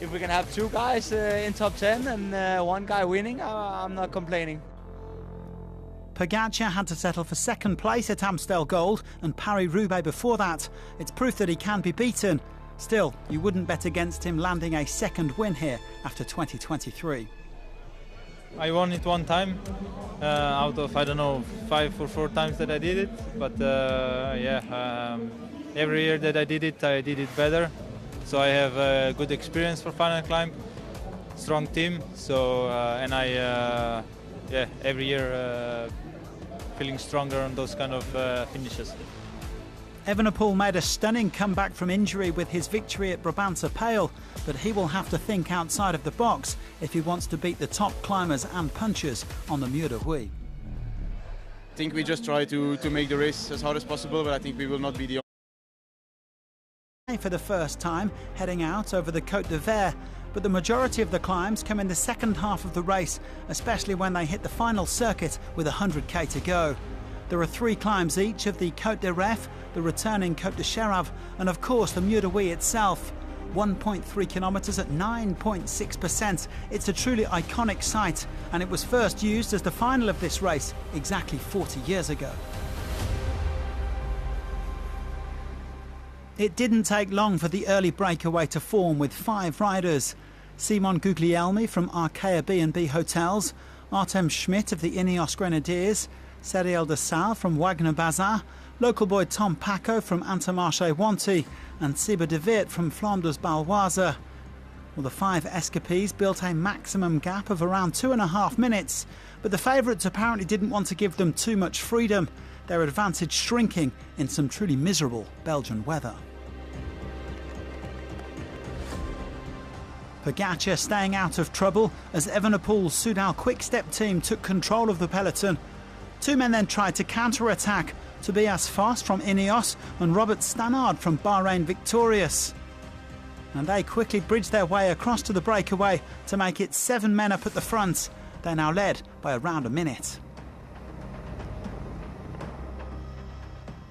if we can have two guys in top 10 and one guy winning, I'm not complaining. Pogacar had to settle for second place at Amstel Gold and Paris-Roubaix before that. It's proof that he can be beaten. Still, you wouldn't bet against him landing a second win here after 2023. I won it one time out of, I don't know, 5 or 4 times that I did it. But every year that I did it better. So I have a good experience for final climb, strong team. So every year feeling stronger on those kind of finishes. Evenepoel made a stunning comeback from injury with his victory at Brabantse Pijl, but he will have to think outside of the box if he wants to beat the top climbers and punchers on the Muur de Huy. I think we just try to make the race as hard as possible, but I think we will not be the only. For the first time, heading out over the Côte d'Hiver, but the majority of the climbs come in the second half of the race, especially when they hit the final circuit with 100k to go. There are 3 climbs each of the Côte de Ref, the returning Côte de Cherave, and of course the Muur de Huy itself. 1.3 kilometres at 9.6%. It's a truly iconic site, and it was first used as the final of this race exactly 40 years ago. It didn't take long for the early breakaway to form with 5 riders. Simon Guglielmi from Arkea B&B Hotels, Artem Schmidt of the Ineos Grenadiers, Ceriel de Sal from Wagner Bazar, local boy Tom Paco from Intermarché Wanty, and Siba de Weert from Flanders Baloise. Well, the 5 escapees built a maximum gap of around 2.5 minutes, but the favourites apparently didn't want to give them too much freedom, their advantage shrinking in some truly miserable Belgian weather. Pogacar staying out of trouble as Evenepoel's Soudal Quick-Step team took control of the peloton. 2 men then tried to counter-attack, Tobias Foss from Ineos and Robert Stannard from Bahrain Victorious. And they quickly bridged their way across to the breakaway to make it 7 men up at the front. They're now led by around a minute.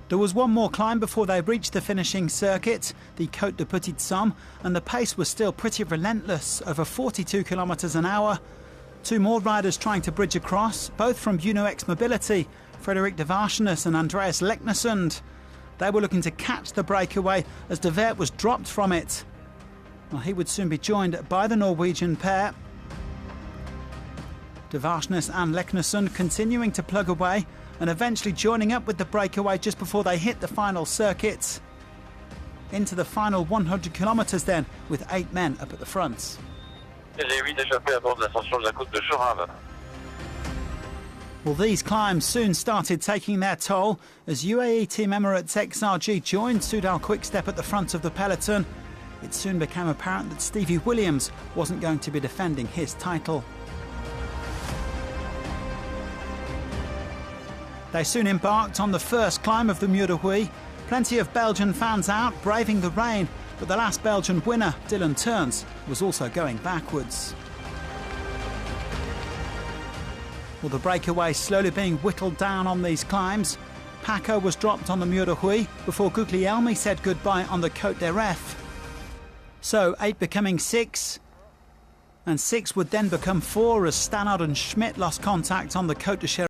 There was one more climb before they reached the finishing circuit, the Côte de Petite Somme, and the pace was still pretty relentless, over 42 kilometres an hour. 2 more riders trying to bridge across, both from UNOX Mobility, Frederik de Varsnes and Andreas Leknesund. They were looking to catch the breakaway as de Weert was dropped from it. Well, he would soon be joined by the Norwegian pair. De Varsnes and Leknesund continuing to plug away and eventually joining up with the breakaway just before they hit the final circuit. Into the final 100 kilometres then, with 8 men up at the front. Well, these climbs soon started taking their toll as UAE Team Emirates XRG joined Soudal Quick-Step at the front of the peloton. It soon became apparent that Stevie Williams wasn't going to be defending his title. They soon embarked on the first climb of the Muur de Huy. Plenty of Belgian fans out, braving the rain, but the last Belgian winner, Dylan Teuns, was also going backwards. Well, the breakaway slowly being whittled down on these climbs. Paco was dropped on the Muur de Huy before Guglielmi said goodbye on the Côte de Ref. So 8 becoming 6, and 6 would then become 4 as Stannard and Schmidt lost contact on the Côte de Cherave.